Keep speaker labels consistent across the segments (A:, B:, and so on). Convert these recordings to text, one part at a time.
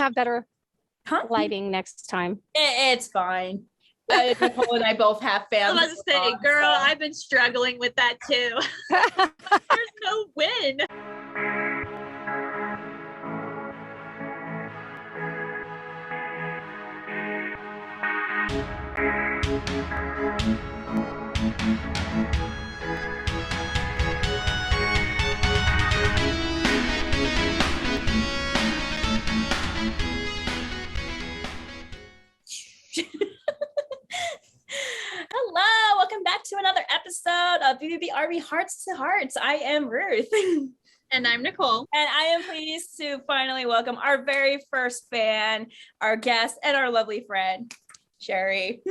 A: have better lighting next time.
B: It's fine. Nicole and I both have fans.
C: I was about to say, girl, I've been struggling with that too. There's no win.
B: Hello, welcome back to another episode of BVB Army Hearts to Hearts. I am Ruth.
C: And I'm Nicole.
B: And I am pleased to finally welcome our very first fan, our guest, and our lovely friend, Cherry.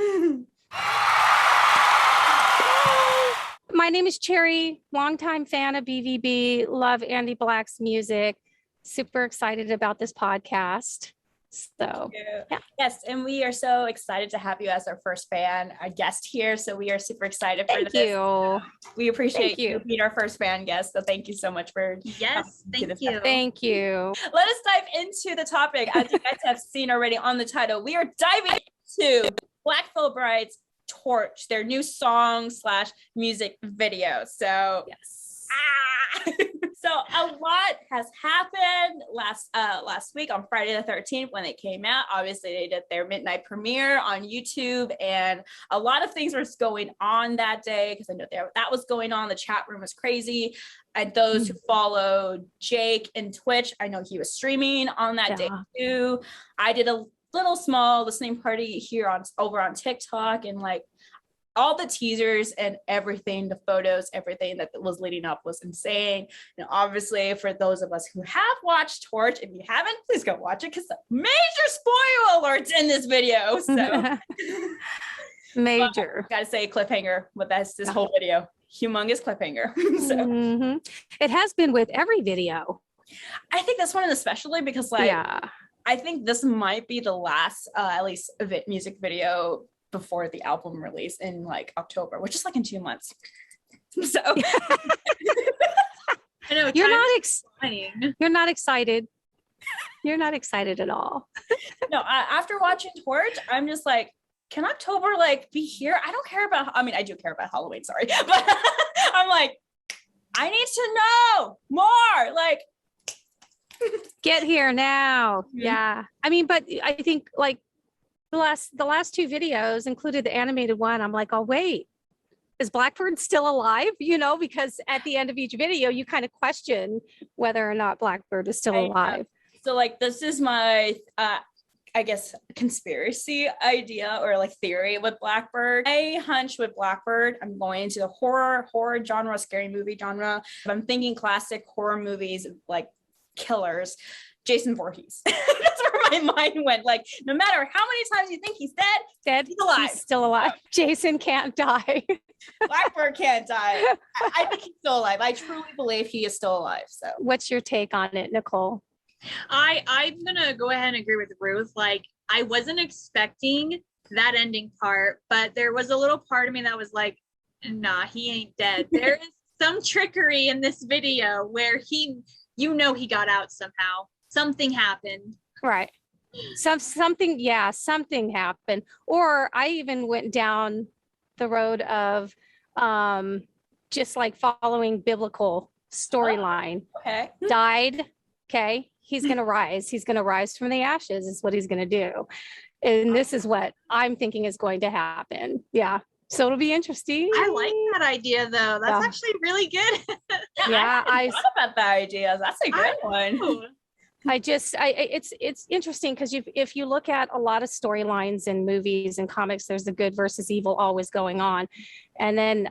A: My name is Cherry, longtime fan of BVB, love Andy Black's music. Super excited about this podcast. So,
B: yeah. Yes, and we are so excited to have you as our first fan, a guest here. So we are super excited for this.
A: Thank you.
B: We appreciate you being our first fan guest. So thank you so much for
C: thank you.
A: Thank you.
B: Let us dive into the topic. As you guys have seen already on the title, we are diving into Black Fulbright's Torch, their new song / music video. So
A: yes.
B: So a lot has happened last week on Friday the 13th when it came out. Obviously, they did their midnight premiere on YouTube, and a lot of things were going on that day because I know that was going on. The chat room was crazy. And those who followed Jake and Twitch, I know he was streaming on that day too. I did a little small listening party here over on TikTok, and like all the teasers and everything, the photos, everything that was leading up was insane. And obviously for those of us who have watched Torch, if you haven't, please go watch it because major spoiler alerts in this video. So
A: major.
B: Gotta say cliffhanger with this whole video. Humongous cliffhanger. So
A: it has been with every video.
B: I think this one especially because I think this might be the last at least music video before the album release in like October, which is like in 2 months. So
C: I know
A: you're not excited. You're not excited at all.
B: No, after watching Torch, I'm just like, can October like be here? I don't care about, I mean, I do care about Halloween, sorry. But I'm like, I need to know more. Like,
A: get here now. Yeah. I mean, but I think like the last two videos included the animated one. I'm like, oh wait, is Blackbird still alive? You know, because at the end of each video, you kind of question whether or not Blackbird is still alive.
B: So like, this is my, I guess, conspiracy idea or like theory with Blackbird. My hunch with Blackbird, I'm going into the horror genre, scary movie genre. I'm thinking classic horror movies like killers. Jason Voorhees. That's where my mind went. Like, no matter how many times you think he's dead, he's alive.
A: He's still alive. Jason can't die.
B: Blackbird can't die. I think he's still alive. I truly believe he is still alive. So
A: what's your take on it, Nicole?
C: I'm gonna go ahead and agree with Ruth. Like, I wasn't expecting that ending part, but there was a little part of me that was like, nah, he ain't dead. There is some trickery in this video where he got out somehow. Something happened.
A: Right. Something happened. Or I even went down the road of just like following biblical storyline.
B: Okay.
A: Died. Okay. He's going to rise. He's going to rise from the ashes is what he's going to do. And this is what I'm thinking is going to happen. Yeah. So it'll be interesting.
C: I like that idea though. That's actually really good.
B: Yeah. I thought about that idea. That's a good one.
A: It's interesting because if you look at a lot of storylines in movies and comics, there's the good versus evil always going on. And then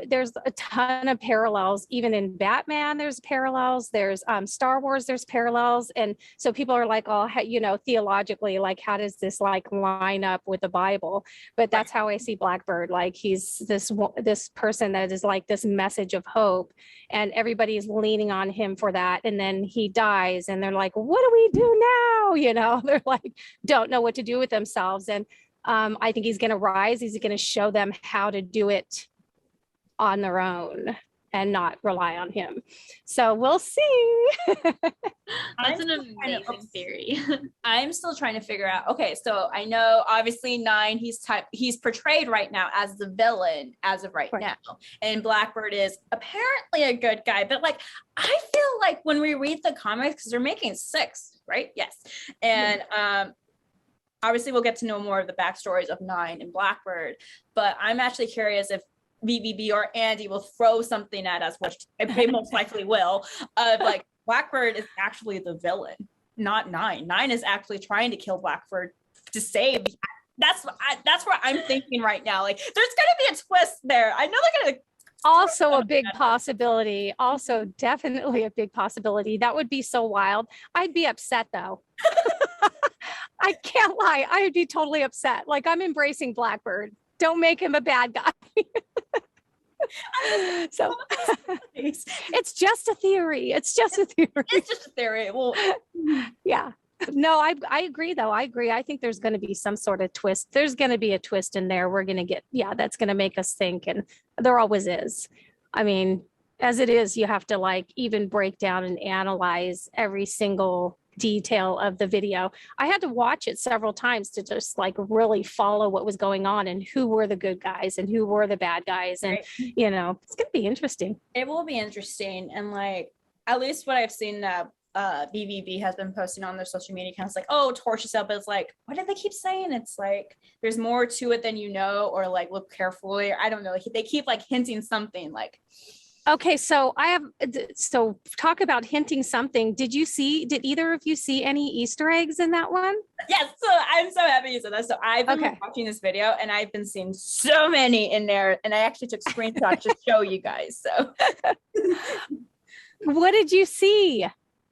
A: there's a ton of parallels, even in Batman, there's parallels, there's Star Wars, there's parallels. And so people are like, oh, you know, theologically, like, how does this like line up with the Bible? But that's how I see Blackbird. Like, he's this person that is like this message of hope, and everybody is leaning on him for that. And then he dies and they're like, what do we do now? You know, they're like, don't know what to do with themselves. And I think he's going to rise. He's going to show them how to do it on their own. and not rely on him. So we'll see.
C: That's an amazing theory.
B: I'm still trying to figure out. Okay, so I know obviously 9, he's portrayed right now as the villain as of right now, and Blackbird is apparently a good guy. But like, I feel like when we read the comics, because they're making 6, right? Yes, and obviously we'll get to know more of the backstories of 9 and Blackbird. But I'm actually curious if BVB or Andy will throw something at us, which they most likely will, of like Blackbird is actually the villain, not 9. 9 is actually trying to kill Blackbird to save. That's what I'm thinking right now. Like, there's gonna be a twist there. I know they're gonna.
A: Also a big possibility. Also definitely a big possibility. That would be so wild. I'd be upset though. I can't lie. I would be totally upset. Like, I'm embracing Blackbird. Don't make him a bad guy. So it's just a theory. It's just a theory.
B: It's just a theory. Well,
A: yeah. No, I agree though. I agree. I think there's going to be some sort of twist. There's going to be a twist in there. We're going to get, that's going to make us think. And there always is. I mean, as it is, you have to like even break down and analyze every single detail of the video. I had to watch it several times to just like really follow what was going on and who were the good guys and who were the bad guys. And, it's going to be interesting.
B: It will be interesting. And like, at least what I've seen that BVB has been posting on their social media accounts, like, oh, torch yourself. But it's like, what did they keep saying? It's like, there's more to it than you know, or like, look carefully. Or I don't know. They keep like hinting something like.
A: Okay, so talk about hinting something. Did either of you see any Easter eggs in that one?
B: Yes, so I'm so happy you said that. So I've been watching this video and I've been seeing so many in there, and I actually took screenshots to show you guys. So
A: what did you see?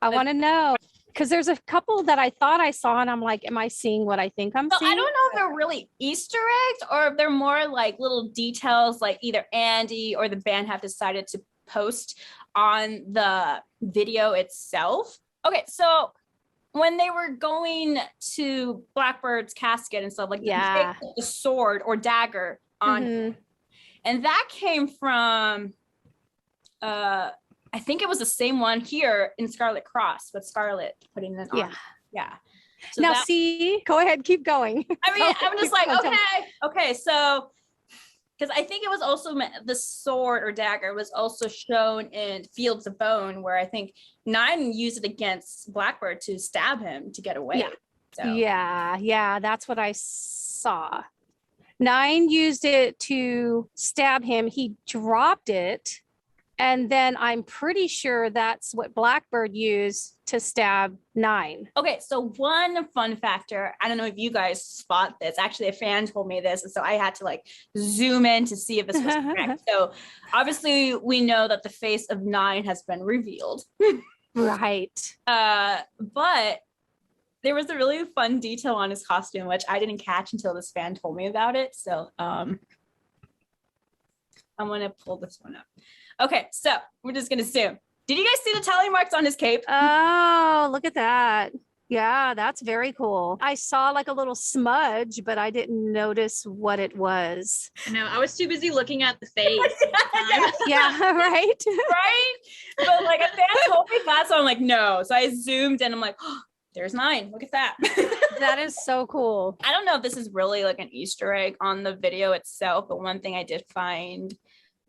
A: I want to know, because there's a couple that I thought I saw and I'm like, am I seeing what I think I'm seeing?
B: I don't know if they're really Easter eggs or if they're more like little details, like either Andy or the band have decided to post on the video itself. Okay, so when they were going to Blackbird's casket and stuff, like the sword or dagger on him. And that came from I think it was the same one here in Scarlet Cross with Scarlet putting it on. Yeah. So
A: now see, go ahead, keep going.
B: I mean, I'm just like, okay. So, because I think it was also the sword or dagger was also shown in Fields of Bone, where I think 9 used it against Blackbird to stab him to get away.
A: Yeah, that's what I saw. 9 used it to stab him. He dropped it. And then I'm pretty sure that's what Blackbird used to stab 9.
B: Okay, so one fun factor, I don't know if you guys spot this. Actually, a fan told me this, and so I had to like zoom in to see if this was correct. So obviously we know that the face of 9 has been revealed.
A: Right.
B: But there was a really fun detail on his costume, which I didn't catch until this fan told me about it. So I'm gonna pull this one up. Okay, so we're just gonna zoom. Did you guys see the tally marks on his cape?
A: Oh, look at that. Yeah, that's very cool. I saw like a little smudge, but I didn't notice what it was.
C: No, I was too busy looking at the face.
A: Yeah, right?
B: Right? But like a fan told me that, so I'm like, no. So I zoomed and I'm like, oh, there's 9. Look at that.
A: That is so cool.
B: I don't know if this is really like an Easter egg on the video itself, but one thing I did find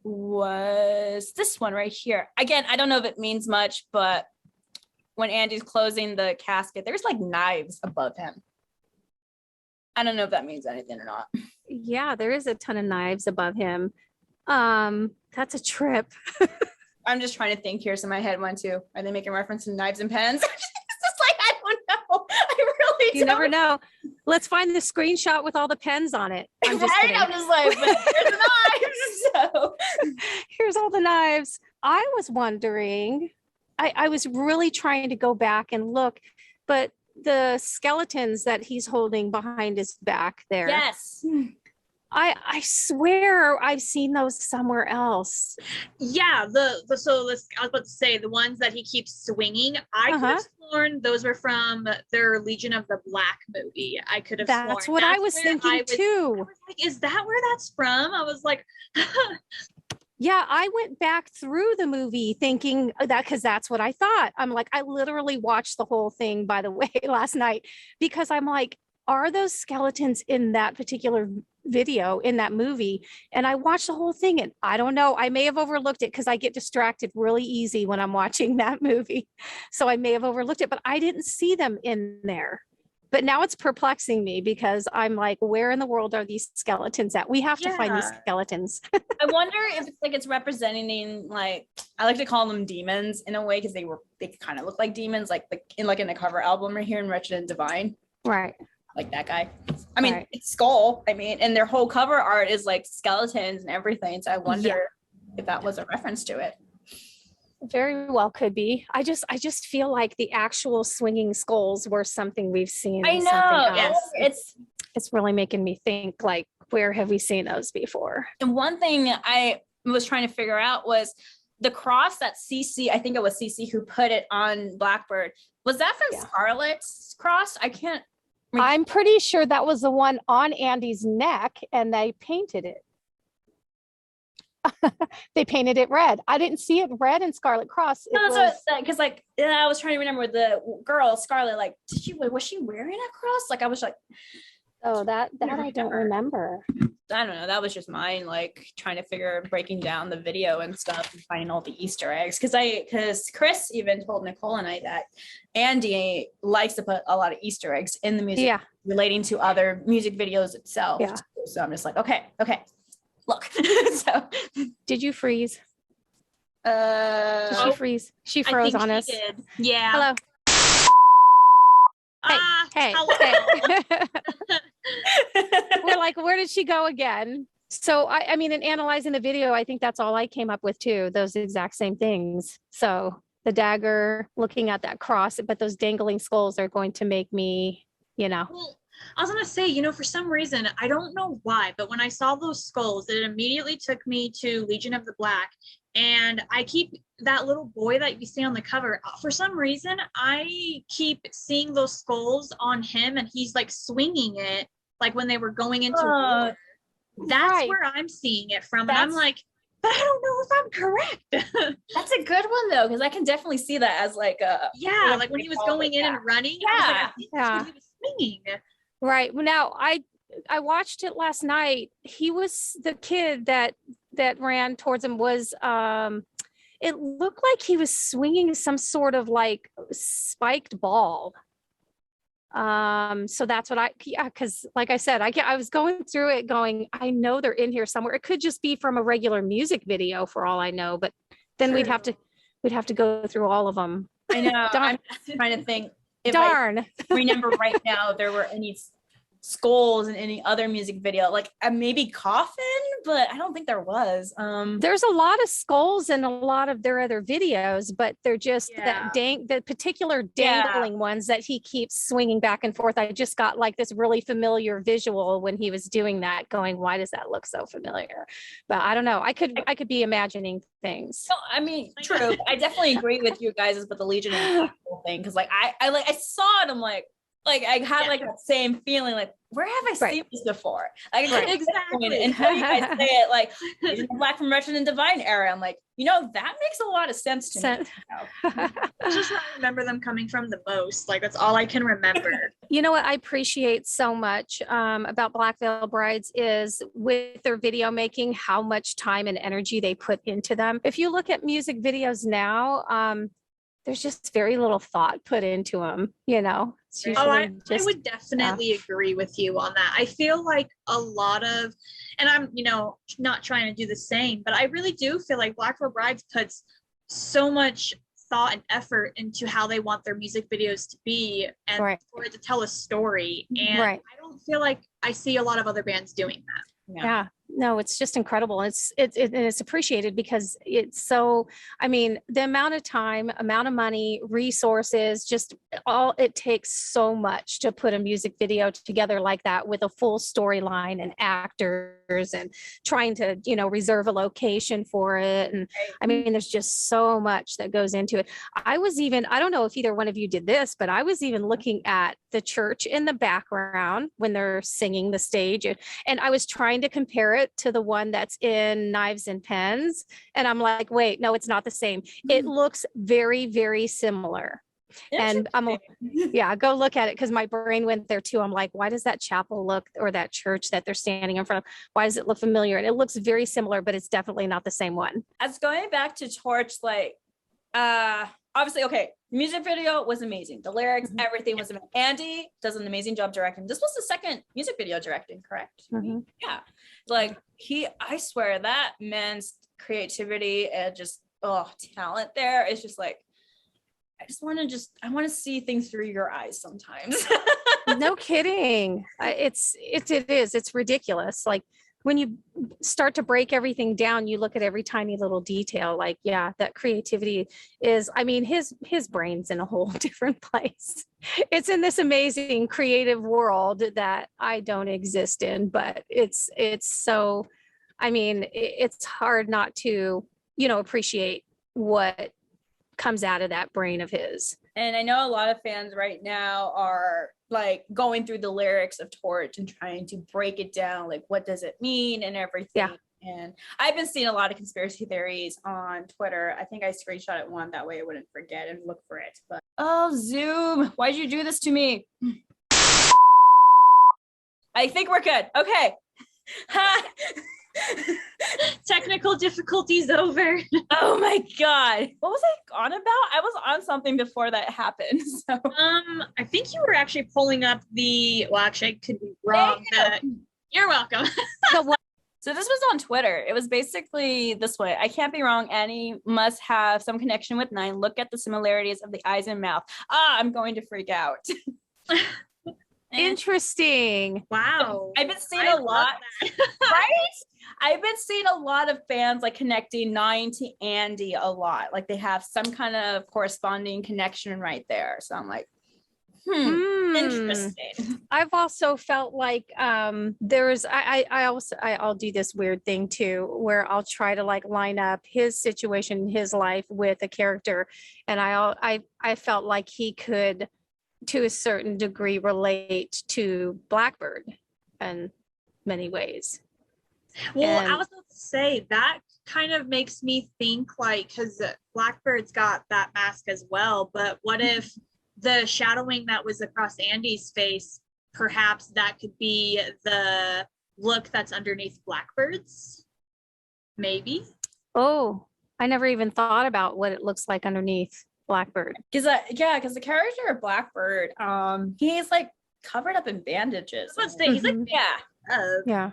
B: was this one right here. Again, I don't know if it means much, but when Andy's closing the casket, there's like knives above him. I don't know if that means anything or not.
A: Yeah, there is a ton of knives above him. That's a trip.
B: I'm just trying to think here. So my head went to, are they making reference to knives and pens? It's just like, I don't know. I really don't.
A: You never know. Let's find the screenshot with all the pens on it. I'm just kidding.
B: I'm just like, but here's the knives. So
A: here's all the knives. I was wondering, I was really trying to go back and look, but the skeletons that he's holding behind his back there.
B: Yes.
A: I swear I've seen those somewhere else.
C: Yeah, I was about to say the ones that he keeps swinging. I could have sworn those were from their Legion of the Black movie. I could have sworn.
A: That's what I was thinking too.
C: I was like, is that where that's from? I was like,
A: Yeah, I went back through the movie thinking that, because that's what I thought. I'm like, I literally watched the whole thing, by the way, last night, because I'm like, are those skeletons in that particular video in that movie? And I watched the whole thing, and I don't know, I may have overlooked it because I get distracted really easy when I'm watching that movie. So I may have overlooked it, but I didn't see them in there. But now it's perplexing me because I'm like, where in the world are these skeletons at? We have to find these skeletons.
B: I wonder if it's like it's representing, like, I like to call them demons in a way, because they kind of look like demons, like in the cover album right here in Wretched and Divine.
A: Right.
B: Like that guy. I mean, it's Skull. I mean, and their whole cover art is like skeletons and everything. So I wonder if that was a reference to it.
A: Very well could be. I just feel like the actual swinging skulls were something we've seen.
B: I know. Yes.
A: It's really making me think, like, where have we seen those before?
B: And one thing I was trying to figure out was the cross that CC, I think it was CC who put it on Blackbird. Was that from Scarlett's cross?
A: I'm pretty sure that was the one on Andy's neck, and they painted it. They painted it red. I didn't see it red in Scarlet Cross.
B: Because I was trying to remember the girl Scarlet. Like, was she wearing a cross? Like, I was like,
A: oh, that I don't remember.
B: I don't know. That was just mine, like trying to breaking down the video and stuff and finding all the Easter eggs. Because Chris even told Nicole and I that Andy likes to put a lot of Easter eggs in the music relating to other music videos itself.
A: Yeah.
B: So I'm just like, okay. Look. So
A: did you freeze?
B: Did
A: she freeze? She froze on us.
C: Did. Yeah.
A: Hello. Hey. We're like, where did she go again? So I mean, in analyzing the video, I think that's all I came up with too, those exact same things. So the dagger, looking at that cross, but those dangling skulls are going to make me,
C: Well, I was gonna say, for some reason, I don't know why, but when I saw those skulls, it immediately took me to Legion of the Black. And I keep that little boy that you see on the cover. For some reason, I keep seeing those skulls on him, and he's like swinging it, like when they were going into war. That's where I'm seeing it from. And I'm like, but I don't know if I'm correct.
B: That's a good one though, because I can definitely see that as like a
C: like when he was going in and running. I was like, he was swinging.
A: Right. Well, now I watched it last night. He was the kid that ran towards him was it looked like he was swinging some sort of like spiked ball. So that's what because like I said, I was going through it going, I know they're in here somewhere. It could just be from a regular music video for all I know, but then we'd have to go through all of them.
B: I know. I'm trying to think if I remember right now if there were any skulls in any other music video, like maybe Coffin, but I don't think there was.
A: There's a lot of skulls in a lot of their other videos, but they're just the particular dangling ones that he keeps swinging back and forth. I just got like this really familiar visual when he was doing that, going, why does that look so familiar? But I don't know. I could be imagining things.
B: No, I mean, true. I definitely agree with you guys with the Legion and the thing, because like I saw it. I'm like I had like that same feeling, like, where have I seen this before? Like, exactly. And how you guys say it, like, Black from Wretched and Divine era. I'm like, that makes a lot of sense to me.
C: That's just where I remember them coming from the most. Like, that's all I can remember.
A: You know what I appreciate so much about Black Veil Brides is with their video making, how much time and energy they put into them. If you look at music videos now, there's just very little thought put into them,
C: I would definitely agree with you on that. I feel like a lot of, and I'm, not trying to do the same, but I really do feel like Black Veil Brides puts so much thought and effort into how they want their music videos to be and for it to tell a story. And I don't feel like I see a lot of other bands doing that.
A: Yeah. No, it's just incredible. It's appreciated because it's so, I mean, the amount of time, amount of money, resources, just all it takes so much to put a music video together like that with a full storyline and actors and trying to, reserve a location for it. And I mean, there's just so much that goes into it. I don't know if either one of you did this, but I was even looking at the church in the background when they're singing the stage, and I was trying to compare it it to the one that's in Knives and Pens. And I'm like, wait, no, it's not the same. It looks very, very similar. And yeah, go look at it, because my brain went there too. I'm like, why does that chapel look, or that church that they're standing in front of, why does it look familiar? And it looks very similar, but it's definitely not the same one.
B: As going back to Torch, like, obviously, okay, music video was amazing. The lyrics, everything was amazing. Andy does an amazing job directing. This was the second music video directing, correct? Yeah, like I swear that man's creativity and just talent there is just like, I want to see things through your eyes sometimes.
A: No kidding. It's ridiculous. Like when you start to break everything down, you look at every tiny little detail. Like, yeah, that creativity is, I mean, his brain's in a whole different place. It's in this amazing creative world that I don't exist in, but it's so, I mean, it's hard not to, appreciate what comes out of that brain of his.
B: And I know a lot of fans right now are like going through the lyrics of Torch and trying to break it down, like what does it mean and everything.
A: Yeah.
B: And I've been seeing a lot of conspiracy theories on Twitter. I think I screenshotted one, that way I wouldn't forget and look for it. But Zoom, why'd you do this to me? I think we're good. Okay.
C: Technical difficulties over.
B: Oh my god, what was I on about? I was on something before that happened. So
C: I think you were actually pulling up actually I could be wrong. You're welcome.
B: So this was on Twitter. It was basically this way: I can't be wrong, Annie must have some connection with 9. Look at the similarities of the eyes and mouth. I'm going to freak out.
A: Interesting.
C: Wow.
B: I've been seeing a lot, right? I've been seeing a lot of fans like connecting 9 to Andy a lot. Like they have some kind of corresponding connection right there. So I'm like, interesting.
A: I've also felt like I'll do this weird thing too, where I'll try to like line up his situation, his life with a character. And I felt like he could, to a certain degree, relate to Blackbird in many ways.
C: Well, I was about to say that kind of makes me think, like, because Blackbird's got that mask as well, but what if the shadowing that was across Andy's face, perhaps that could be the look that's underneath Blackbird's? Maybe.
A: Oh, I never even thought about what it looks like underneath Blackbird.
B: Because the character of Blackbird, he's like covered up in bandages.
C: Let's say he's like,
A: yeah.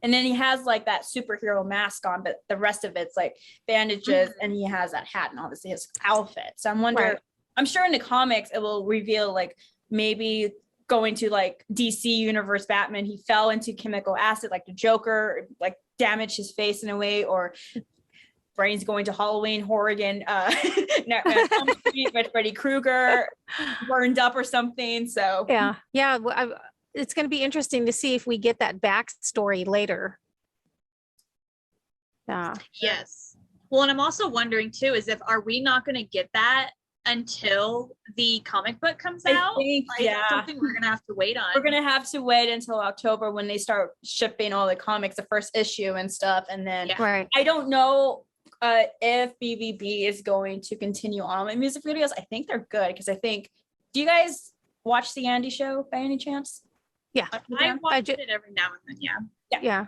B: And then he has like that superhero mask on, but the rest of it's like bandages, and he has that hat and obviously his outfit. So I'm wondering, I'm sure in the comics it will reveal like maybe going to like DC universe Batman, he fell into chemical acid like the Joker, like damaged his face in a way, or Brain's going to Halloween, Oregon, with Freddy Krueger burned up or something. So
A: yeah. It's going to be interesting to see if we get that backstory later. Yeah.
C: Yes. Well, and I'm also wondering too, are we not going to get that until the comic book comes out?
B: I think,
C: that's something we're going to have to wait on.
B: We're going to have to wait until October when they start shipping all the comics, the first issue and stuff. And then I don't know if BVB is going to continue on with music videos. I think they're good, because do you guys watch the Andy show by any chance?
A: Yeah,
C: I watch it every now and then.
A: Yeah.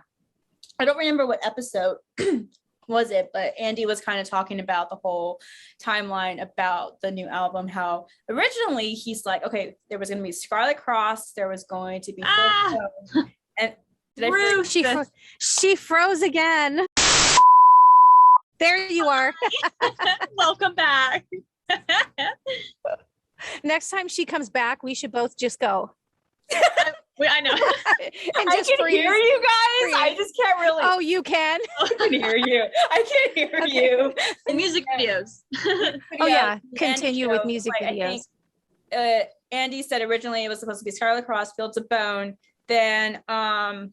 B: I don't remember what episode was it, but Andy was kind of talking about the whole timeline about the new album, how originally he's like, okay, there was going to be Scarlet Cross, there was going to be and
A: she froze again. There you are.
C: Welcome back.
A: Next time she comes back, we should both just go.
C: I know.
B: I can hear you guys. I just can't really.
A: Oh, you can?
B: I can hear you. I can hear you.
C: The music videos.
A: Oh, yeah. Continue with music videos.
B: Andy said originally it was supposed to be Scarlet Cross, Fields of Bone. Then the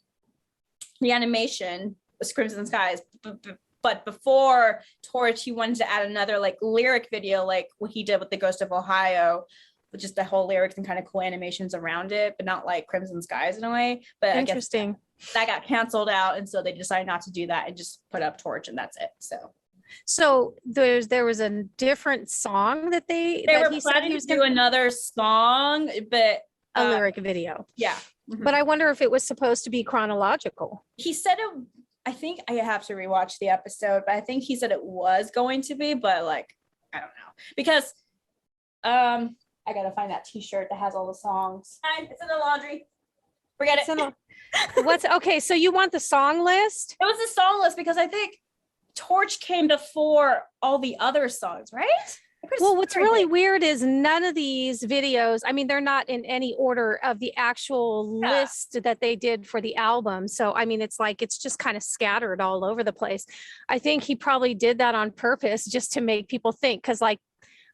B: animation was Crimson Skies. But before Torch, he wanted to add another like lyric video, like what he did with the Ghost of Ohio, just the whole lyrics and kind of cool animations around it, but not like Crimson Skies in a way. But
A: interesting.
B: that got canceled out, and so they decided not to do that and just put up Torch, and that's it.
A: So there was a different song that
B: They
A: that
B: were
A: he said
B: planning
A: he was
B: to do
A: gonna
B: another song, but
A: a lyric video.
B: yeah.
A: But I wonder if it was supposed to be chronological.
B: He said it. I think I have to rewatch the episode, but I think he said it was going to be, but like I don't know, because I gotta find that T-shirt that has all the songs. It's in the laundry. Forget it.
A: What's okay? So you want the song list?
B: It was a song list because I think Torch came before all the other songs, right?
A: Well, what's really weird is none of these videos, I mean, they're not in any order of the actual list that they did for the album. So, I mean, it's like, it's just kind of scattered all over the place. I think he probably did that on purpose just to make people think. Cause like,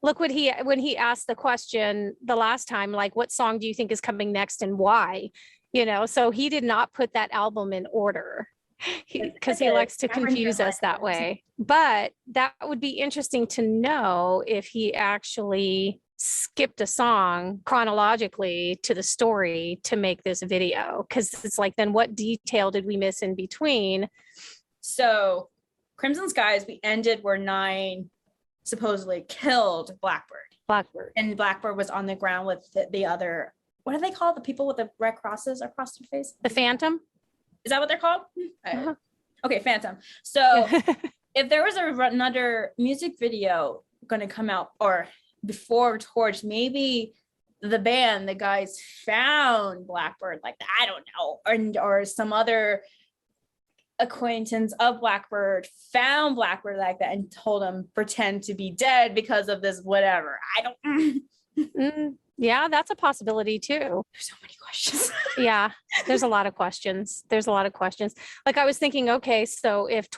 A: look when he asked the question the last time, like, what song do you think is coming next and why? You know, so he did not put that album in order. Because he likes to confuse us that way. But that would be interesting to know if he actually skipped a song chronologically to the story to make this video. Because it's like, then what detail did we miss in between?
B: So Crimson Skies, we ended where 9 supposedly killed Blackbird. And Blackbird was on the ground with the other, what do they call the people with the red crosses across their face?
A: The Phantom?
B: Is that what they're called? Okay, Phantom. So if there was another music video going to come out or before Torch, maybe the band, the guys found Blackbird like that. I don't know. Or some other acquaintance of Blackbird found Blackbird like that and told him pretend to be dead because of this whatever. I don't.
A: Yeah, that's a possibility too.
B: There's so many questions.
A: Yeah, there's a lot of questions. Like I was thinking, okay, so if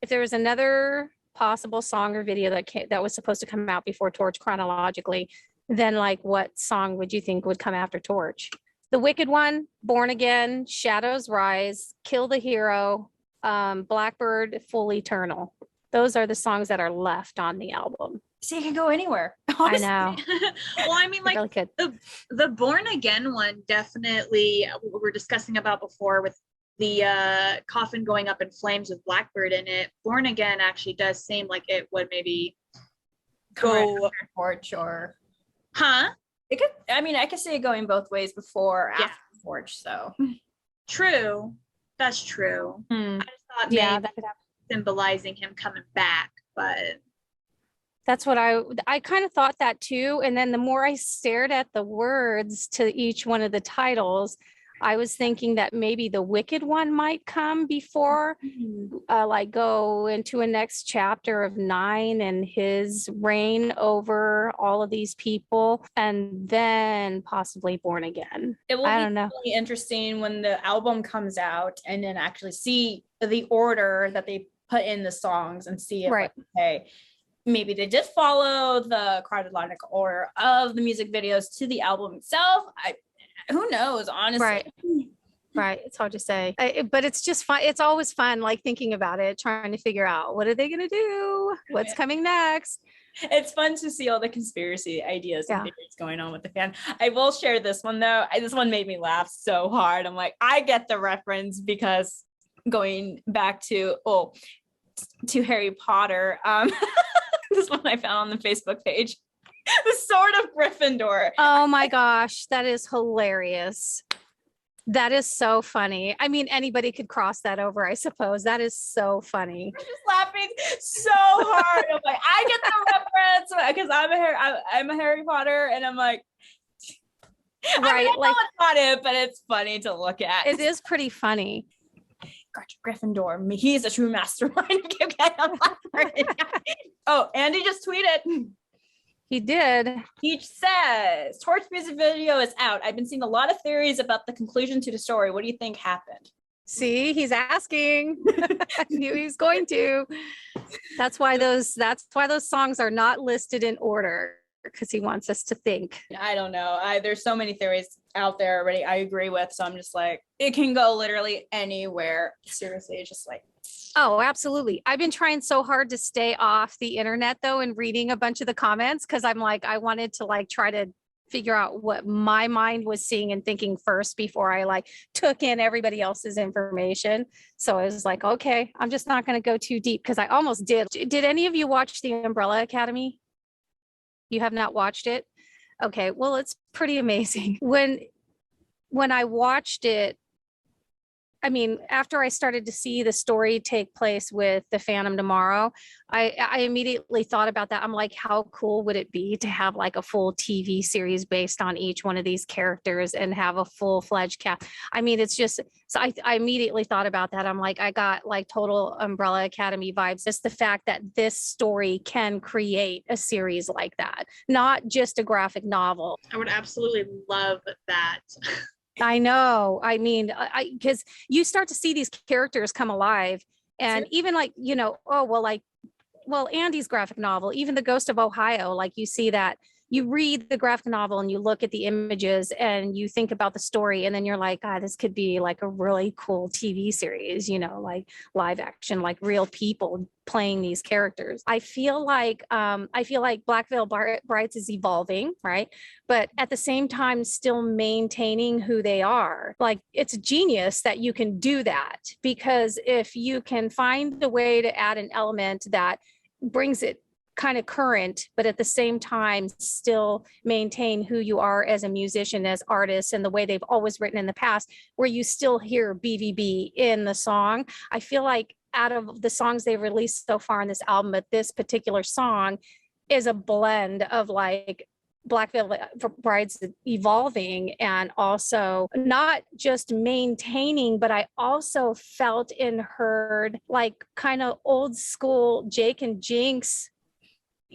A: there was another possible song or video that was supposed to come out before Torch chronologically, then like what song would you think would come after Torch? The Wicked One, Born Again, Shadows Rise, Kill the Hero, Blackbird, Full Eternal. Those are the songs that are left on the album.
B: So you can go anywhere.
A: Honestly. I know.
C: Well, I mean, like really the Born Again one, definitely what we were discussing about before with the coffin going up in flames with Blackbird in it. Born Again actually does seem like it would maybe go
B: Torch or
C: it
B: could. I mean, I could see it going both ways before after Torch. So
C: true. That's true. I just thought maybe that could happen, symbolizing him coming back, but
A: that's what I kind of thought that too. And then the more I stared at the words to each one of the titles, I was thinking that maybe the Wicked One might come before, like go into a next chapter of 9 and his reign over all of these people, and then possibly Born Again.
B: It will be really interesting when the album comes out and then actually see the order that they put in the songs and see if okay, maybe they did follow the chronological order of the music videos to the album itself. Who knows, honestly.
A: Right. It's hard to say, but it's just fun. It's always fun, like thinking about it, trying to figure out what are they going to do? What's coming next?
B: It's fun to see all the conspiracy ideas and theories going on with the fan. I will share this one though. This one made me laugh so hard. I'm like, I get the reference because going back to Harry Potter. This one I found on the Facebook page. The Sword of Gryffindor.
A: Oh my gosh, that is hilarious. That is so funny. I mean, anybody could cross that over, I suppose. That is so funny.
B: I'm just laughing so hard. I'm like, I get the reference because I'm a Harry Potter, and I'm like,
A: right,
B: I know it's not it, but it's funny to look at.
A: It is pretty funny.
B: Gotcha, Gryffindor. He's a true mastermind. Oh, Andy just tweeted.
A: He did.
B: He says, Torch music video is out. I've been seeing a lot of theories about the conclusion to the story. What do you think happened?
A: See, he's asking. I knew he was going to. That's why those songs are not listed in order, because he wants us to think.
B: I don't know. There's so many theories out there already I agree with. So I'm just like, it can go literally anywhere. Seriously, it's just like.
A: Oh, absolutely. I've been trying so hard to stay off the internet though and reading a bunch of the comments because I'm like, I wanted to like try to figure out what my mind was seeing and thinking first before I like took in everybody else's information. So I was like, okay, I'm just not going to go too deep because I almost did. Did any of you watch The Umbrella Academy? You have not watched it? Okay, well, it's pretty amazing. When I watched it, I mean, after I started to see the story take place with the Phantom Tomorrow, I immediately thought about that. I'm like, how cool would it be to have like a full TV series based on each one of these characters and have a full-fledged cast? I mean, it's just, so I immediately thought about that. I'm like, I got like total Umbrella Academy vibes. Just the fact that this story can create a series like that, not just a graphic novel.
C: I would absolutely love that.
A: I know. I mean, because you start to see these characters come alive, and even like, you know, oh, well, Andy's graphic novel, even The Ghost of Ohio, like you see that, you read the graphic novel and you look at the images and you think about the story, and then you're like, ah, this could be like a really cool TV series, you know, like live action, like real people playing these characters. I feel like Black Veil Brides is evolving, right? But at the same time, still maintaining who they are. Like, it's genius that you can do that, because if you can find a way to add an element that brings it kind of current, but at the same time still maintain who you are as a musician, as artists, and the way they've always written in the past, where you still hear BVB in the song. I feel like out of the songs they've released so far in this album, but this particular song is a blend of like Black Veil Brides evolving, and also not just maintaining, but I also felt and heard like kind of old school Jake and Jinx,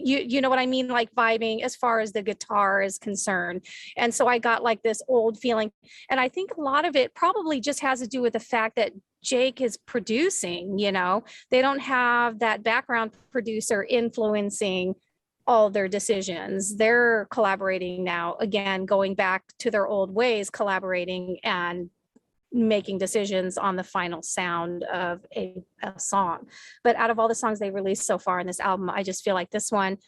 A: you know what I mean, like vibing as far as the guitar is concerned. And so I got like this old feeling, and I think a lot of it probably just has to do with the fact that Jake is producing, you know, they don't have that background producer influencing all their decisions. They're collaborating now, again, going back to their old ways, collaborating and making decisions on the final sound of a song. But out of all the songs they released so far in this album, I just feel like this one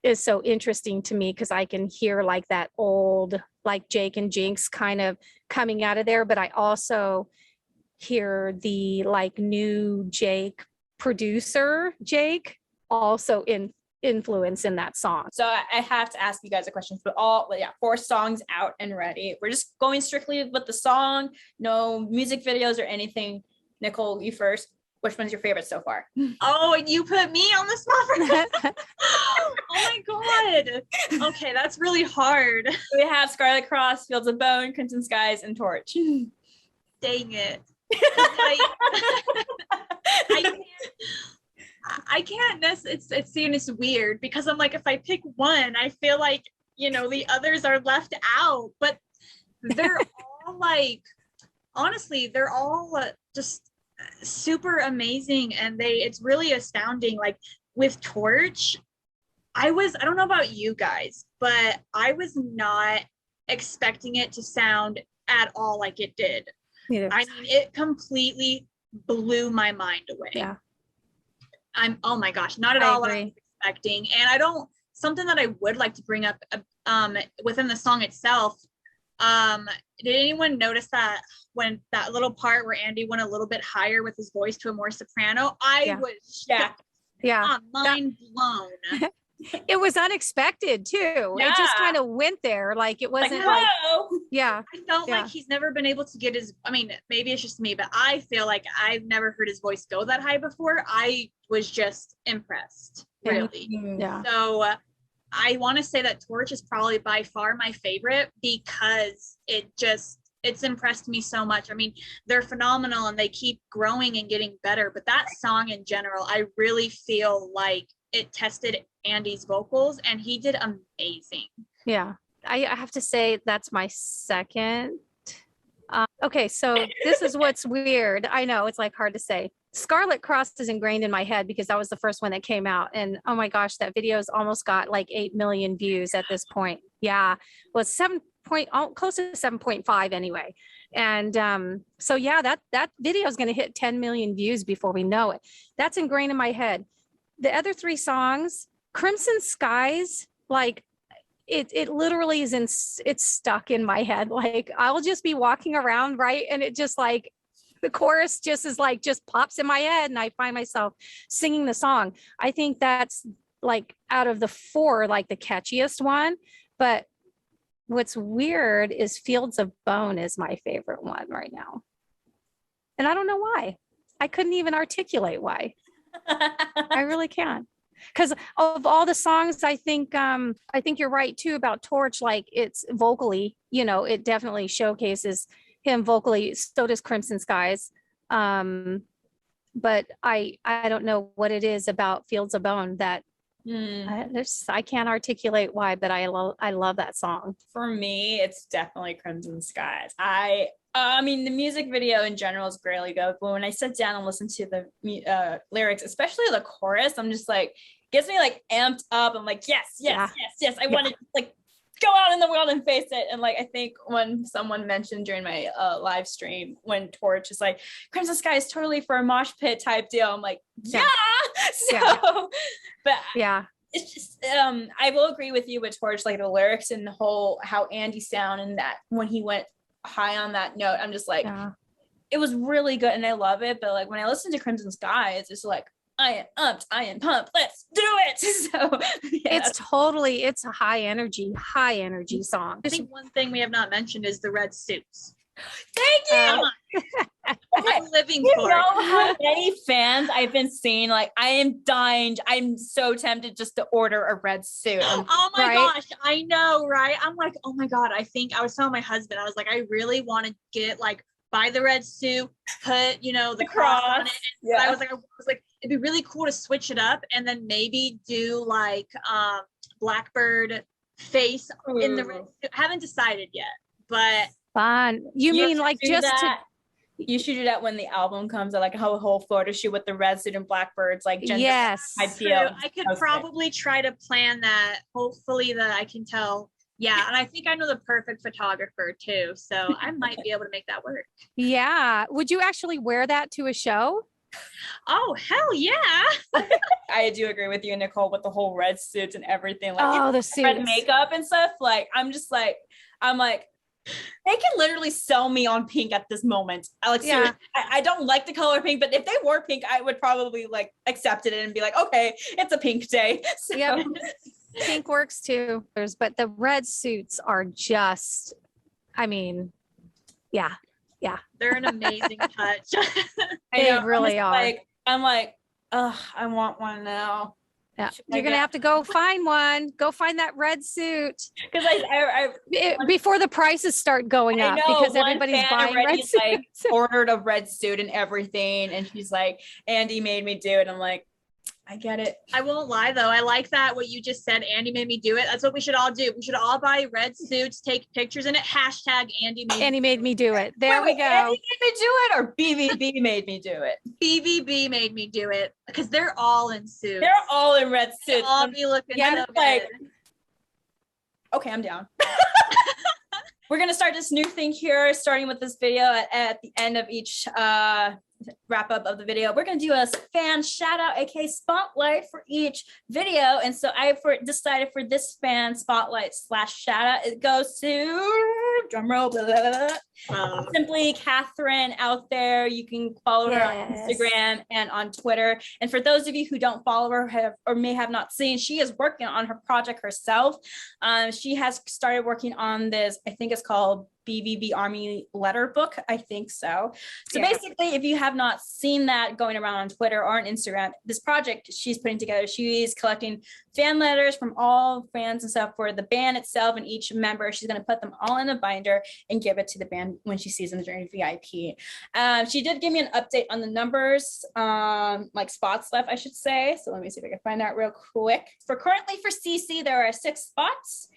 A: is so interesting to me, because I can hear like that old, like Jake and Jinx kind of coming out of there, but I also hear the like new Jake producer, Jake, also in influence in that song.
B: So I have to ask you guys a question. But all, yeah, 4 songs out and ready. We're just going strictly with the song, no music videos or anything. Nicole, you first. Which one's your favorite so far?
C: Oh, and you put me on the spot for that. Oh my God. Okay, that's really hard.
B: We have Scarlet Cross, Fields of Bone, Crimson Skies, and Torch.
C: Dang it. I can't it's weird, because I'm like, if I pick one, I feel like, you know, the others are left out, but they're all like, honestly, they're all just super amazing, and it's really astounding. Like with Torch, I don't know about you guys, but I was not expecting it to sound at all like it did.
A: Neither.
C: I mean, it completely blew my mind away.
A: Yeah.
C: Oh my gosh, not at all what I was expecting. And something that I would like to bring up within the song itself, did anyone notice that when that little part where Andy went a little bit higher with his voice to a more soprano, I was mind blown.
A: It was unexpected too. It just kind of went there. Like it wasn't like yeah.
C: I felt like he's never been able to get I mean, maybe it's just me, but I feel like I've never heard his voice go that high before. I was just impressed, really.
A: Yeah.
C: So I want to say that Torch is probably by far my favorite, because it's impressed me so much. I mean, they're phenomenal and they keep growing and getting better, but that song in general, I really feel like it tested Andy's vocals, and he did amazing.
A: Yeah, I have to say that's my second. Okay, so this is what's weird. I know it's like hard to say. Scarlet Cross is ingrained in my head because that was the first one that came out, and oh my gosh, that video's almost got like 8 million views at this point. Yeah, well, close to 7.5 anyway. And so yeah, that video is going to hit 10 million views before we know it. That's ingrained in my head. The other 3 songs, Crimson Skies, like it literally is it's stuck in my head. Like I'll just be walking around, right, and it just like the chorus just pops in my head, and I find myself singing the song. I think that's like out of the four, like the catchiest one. But what's weird is Fields of Bone is my favorite one right now, and I don't know why. I couldn't even articulate why. I really can't. Because of all the songs, I think you're right too about Torch. Like it's vocally, it definitely showcases him vocally. So does Crimson Skies. But I don't know what it is about Fields of Bone that I can't articulate why, but I love that song.
B: For me, it's definitely Crimson Skies. I mean, the music video in general is really good, but when I sit down and listen to the lyrics, especially the chorus, I'm just like, gets me like amped up. I'm like, yes. I want to like go out in the world and face it. And like, I think when someone mentioned during my live stream, when Torch is like, Crimson Sky is totally for a mosh pit type deal. I'm like, yeah. So, but yeah. It's just, I will agree with you with Torch, like the lyrics and the whole, how Andy sound and that when he went high on that note, I'm just like, it was really good and I love it. But like when I listen to Crimson Skies, it's like, I am pumped, I am pumped, let's do it. So yeah.
A: It's a high energy song.
C: I think one thing we have not mentioned is the red suits.
B: Thank you.
C: I'm living
B: you
C: for
B: know
C: it.
B: how many fans I've been seeing, like I am dying, I'm so tempted just to order a red suit.
C: Oh my gosh, I know, right? I'm like, oh my god, I was telling my husband, I was like, I really want to get like buy the red suit, put the cross on it. And I was like, it'd be really cool to switch it up and then maybe do like Blackbird face in the red suit. I haven't decided yet, but
A: fun. You mean like just
B: you should do that when the album comes out, like a whole photo shoot with the red suit and Blackbirds, like
A: yes.
C: I could probably try to plan that. Hopefully that I can tell. Yeah, and I think I know the perfect photographer too, so I might be able to make that work.
A: Yeah. Would you actually wear that to a show?
C: Oh, hell yeah.
B: I do agree with you, Nicole, with the whole red suits and everything. Like
A: the suits.
B: Red makeup and stuff. Like, I'm like, they can literally sell me on pink at this moment. I don't like the color pink, but if they wore pink, I would probably like accept it and be like, okay, it's a pink day. So.
A: Yep. Pink works too, but the red suits are just, I mean, yeah.
C: They're an amazing touch.
A: They really are.
B: I'm like, I want one now.
A: Yeah, you're gonna have to go find one. Go find that red suit
B: because
A: before the prices start going up because everybody's buying red suits.
B: Like ordered a red suit and everything, and she's like, Andy made me do it. I'm like, I get it.
C: I won't lie though. I like that what you just said. Andy made me do it. That's what we should all do. We should all buy red suits, take pictures in it. Hashtag Andy made me do it.
A: There we go.
B: Andy made me do it, or BVB made me do it.
C: BVB made me do it because they're all in suits.
B: They're all in red suits.
C: They'll all be looking so
B: like,
C: good.
B: Okay, I'm down. We're gonna start this new thing here, starting with this video at the end of each wrap up of the video. We're gonna do a fan shout out, aka spotlight for each video. And so I decided for this fan spotlight / shout out, it goes to drumroll, simply Catherine out there. You can follow her on Instagram and on Twitter. And for those of you who don't follow her or may have not seen, she is working on her project herself. She has started working on this, I think it's called BVB Army letter book. I think so. So basically, if you have not seen that going around on Twitter or on Instagram, this project she's putting together, she's collecting fan letters from all fans and stuff for the band itself and each member. She's going to put them all in a binder and give it to the band when she sees them during VIP. She did give me an update on the numbers, like spots left, I should say. So let me see if I can find that real quick. Currently for CC, there are 6 spots.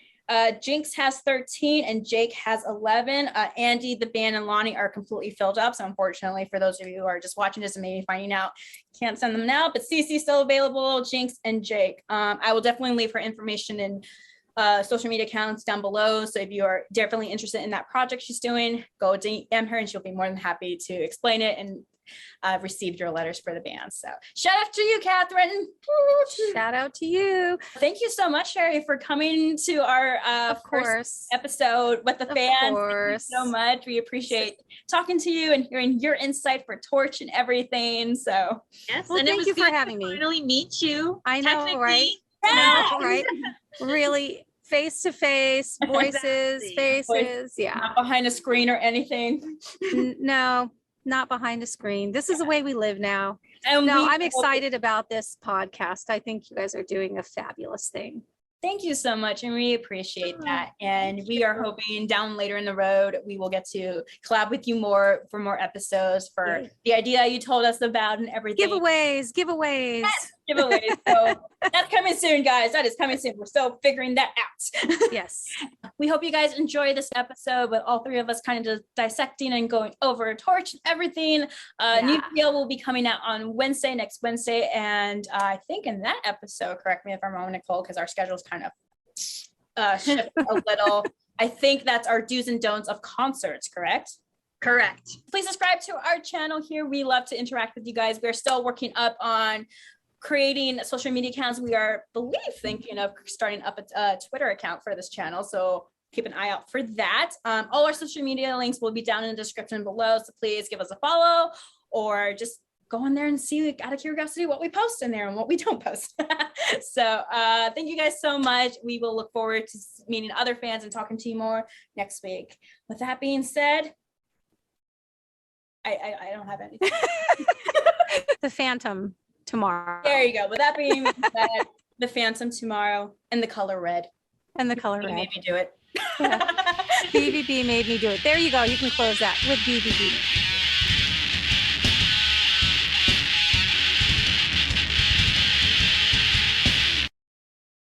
B: Jinx has 13 and Jake has 11. Andy, the band, and Lonnie are completely filled up. So unfortunately, for those of you who are just watching this and maybe finding out, can't send them now, but CC still available, Jinx and Jake. I will definitely leave her information in social media accounts down below. So if you are definitely interested in that project she's doing, go DM her and she'll be more than happy to explain it and received your letters for the band. So shout out to you, Katherine.
A: Shout out to you.
B: Thank you so much, Sherry, for coming to our
A: Of course.
B: episode with the
A: Of
B: fans.
A: course.
B: Thank you so much. We appreciate talking to you and hearing your insight for Torch and everything. So
C: Yes,
A: Well,
C: and it
A: thank
C: was
A: you for
C: good
A: having
C: to
A: me.
C: finally meet you.
A: I know,
C: technically.
A: right?
B: yeah.
A: Right? Really face to face, voices,
C: Exactly.
A: faces. Yeah.
B: Not behind a screen or anything.
A: No, not behind a screen. This is the way we live now.
B: And
A: No,
B: we
A: I'm
B: hope-
A: excited about this podcast. I think you guys are doing a fabulous thing.
B: Thank you so much, and we appreciate that. And we are hoping down later in the road, we will get to collab with you more for more episodes for
A: Yay.
B: the idea you told us about and everything.
A: Giveaways.
B: Giveaways. So that's coming soon, guys. That is coming soon. We're still figuring that out.
A: Yes.
B: We hope you guys enjoy this episode with all three of us kind of just dissecting and going over Torch and everything. New
A: Yeah.
B: video will be coming out on Wednesday, next Wednesday. And I think in that episode, correct me if I'm wrong, Nicole, because our schedule's kind of shifted a little. I think that's our do's and don'ts of concerts, correct?
C: Correct.
B: Please subscribe to our channel here. We love to interact with you guys. We're still working up on creating social media accounts. We are, thinking of starting up a Twitter account for this channel. So keep an eye out for that. All our social media links will be down in the description below. So please give us a follow or just go in there and see out of curiosity what we post in there and what we don't post. So thank you guys so much. We will look forward to meeting other fans and talking to you more next week. With that being said, I don't have anything.
A: The Phantom tomorrow.
B: There you go. With that being said, the Phantom tomorrow and the color red.
A: And the color
B: You
A: red.
B: made me do it.
A: BVB made me do it. There you go. You can close that with BVB.